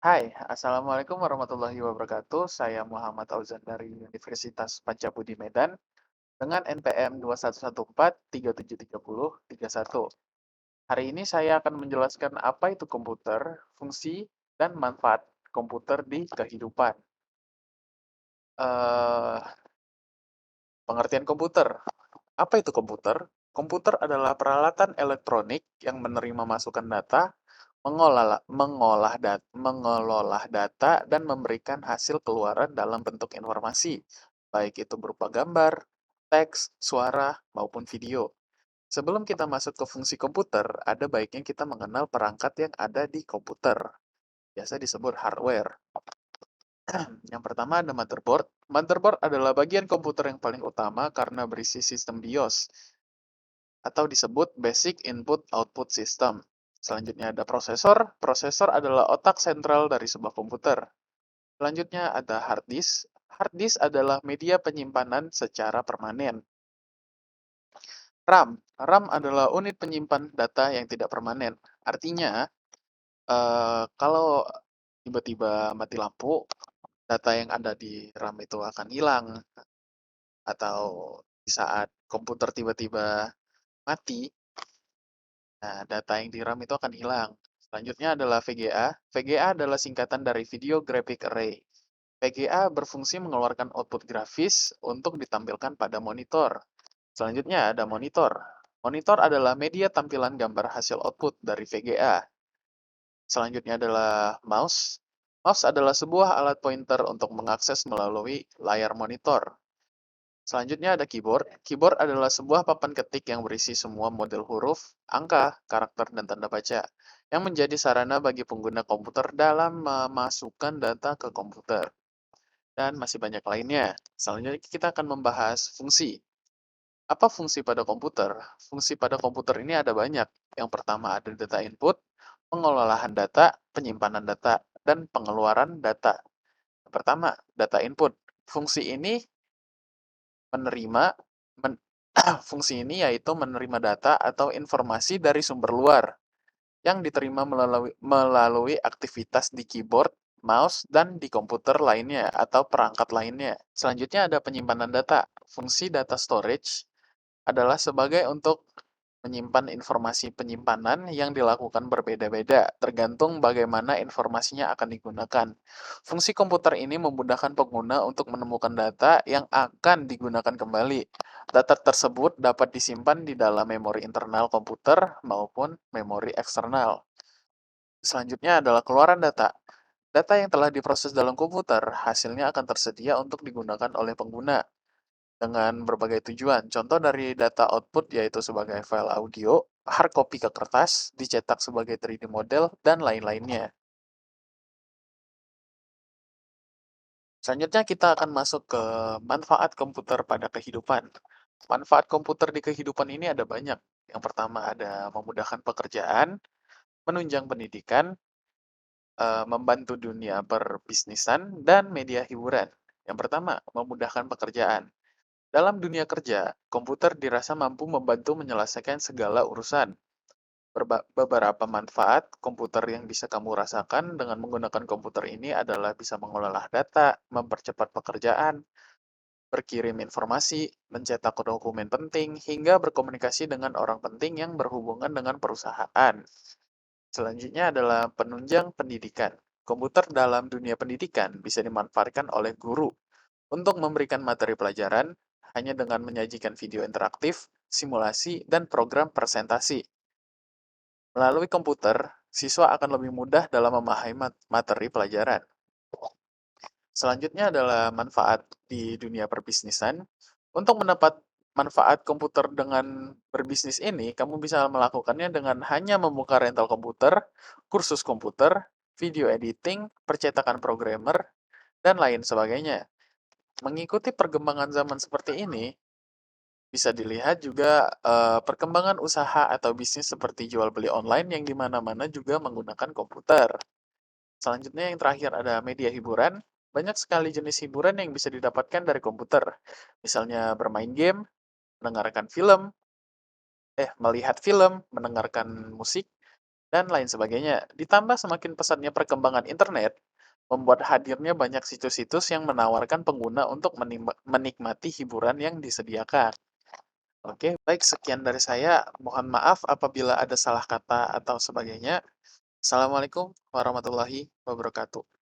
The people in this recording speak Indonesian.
Hai, Assalamualaikum warahmatullahi wabarakatuh. Saya Muhammad Auzan dari Universitas Pancabudi Medan dengan NPM 2114373031. Hari ini saya akan menjelaskan apa itu komputer, fungsi, dan manfaat komputer di kehidupan. Eh, Pengertian komputer. Apa itu komputer? Komputer adalah peralatan elektronik yang menerima masukan data, mengelola data, dan memberikan hasil keluaran dalam bentuk informasi, baik itu berupa gambar, teks, suara, maupun video. Sebelum kita masuk ke fungsi komputer, ada baiknya kita mengenal perangkat yang ada di komputer. Biasa disebut hardware. Yang pertama ada motherboard. Motherboard adalah bagian komputer yang paling utama karena berisi sistem BIOS atau disebut Basic Input Output System. Selanjutnya ada prosesor. Prosesor adalah otak sentral dari sebuah komputer. Selanjutnya ada hard disk. Hard disk adalah media penyimpanan secara permanen. RAM. RAM adalah unit penyimpan data yang tidak permanen. Artinya, kalau tiba-tiba mati lampu, data yang ada di RAM itu akan hilang. Atau di saat komputer tiba-tiba mati, nah, data yang di RAM itu akan hilang. Selanjutnya adalah VGA. VGA adalah singkatan dari Video Graphic Array. VGA berfungsi mengeluarkan output grafis untuk ditampilkan pada monitor. Selanjutnya ada monitor. Monitor adalah media tampilan gambar hasil output dari VGA. Selanjutnya adalah mouse. Mouse adalah sebuah alat pointer untuk mengakses melalui layar monitor. Selanjutnya ada keyboard. Keyboard adalah sebuah papan ketik yang berisi semua model huruf, angka, karakter, dan tanda baca, yang menjadi sarana bagi pengguna komputer dalam memasukkan data ke komputer. Dan masih banyak lainnya. Selanjutnya kita akan membahas fungsi. Apa fungsi pada komputer? Fungsi pada komputer ini ada banyak. Yang pertama ada data input, pengolahan data, penyimpanan data, dan pengeluaran data. Yang pertama, data input. Fungsi ini menerima men- fungsi ini yaitu menerima data atau informasi dari sumber luar yang diterima melalui aktivitas di keyboard, mouse, dan di komputer lainnya atau perangkat lainnya. Selanjutnya ada penyimpanan data. Fungsi data storage adalah sebagai untuk menyimpan informasi penyimpanan yang dilakukan berbeda-beda, tergantung bagaimana informasinya akan digunakan. Fungsi komputer ini memudahkan pengguna untuk menemukan data yang akan digunakan kembali. Data tersebut dapat disimpan di dalam memori internal komputer maupun memori eksternal. Selanjutnya adalah keluaran data. Data yang telah diproses dalam komputer, hasilnya akan tersedia untuk digunakan oleh pengguna dengan berbagai tujuan. Contoh dari data output yaitu sebagai file audio, hard copy ke kertas, dicetak sebagai 3D model, dan lain-lainnya. Selanjutnya kita akan masuk ke manfaat komputer pada kehidupan. Manfaat komputer di kehidupan ini ada banyak. Yang pertama ada memudahkan pekerjaan, menunjang pendidikan, membantu dunia perbisnisan, dan media hiburan. Yang pertama, memudahkan pekerjaan. Dalam dunia kerja, komputer dirasa mampu membantu menyelesaikan segala urusan. Beberapa manfaat komputer yang bisa kamu rasakan dengan menggunakan komputer ini adalah bisa mengolah data, mempercepat pekerjaan, berkirim informasi, mencetak dokumen penting, hingga berkomunikasi dengan orang penting yang berhubungan dengan perusahaan. Selanjutnya adalah penunjang pendidikan. Komputer dalam dunia pendidikan bisa dimanfaatkan oleh guru untuk memberikan materi pelajaran hanya dengan menyajikan video interaktif, simulasi, dan program presentasi. Melalui komputer, siswa akan lebih mudah dalam memahami materi pelajaran. Selanjutnya adalah manfaat di dunia perbisnisan. Untuk mendapat manfaat komputer dengan berbisnis ini, kamu bisa melakukannya dengan hanya membuka rental komputer, kursus komputer, video editing, percetakan programmer, dan lain sebagainya. Mengikuti perkembangan zaman seperti ini, bisa dilihat juga perkembangan usaha atau bisnis seperti jual beli online yang di mana-mana juga menggunakan komputer. Selanjutnya yang terakhir ada media hiburan. Banyak sekali jenis hiburan yang bisa didapatkan dari komputer. Misalnya bermain game, mendengarkan film, melihat film, mendengarkan musik, dan lain sebagainya. Ditambah semakin pesatnya perkembangan internet, membuat hadirnya banyak situs-situs yang menawarkan pengguna untuk menikmati hiburan yang disediakan. Oke, baik sekian dari saya. Mohon maaf apabila ada salah kata atau sebagainya. Assalamualaikum warahmatullahi wabarakatuh.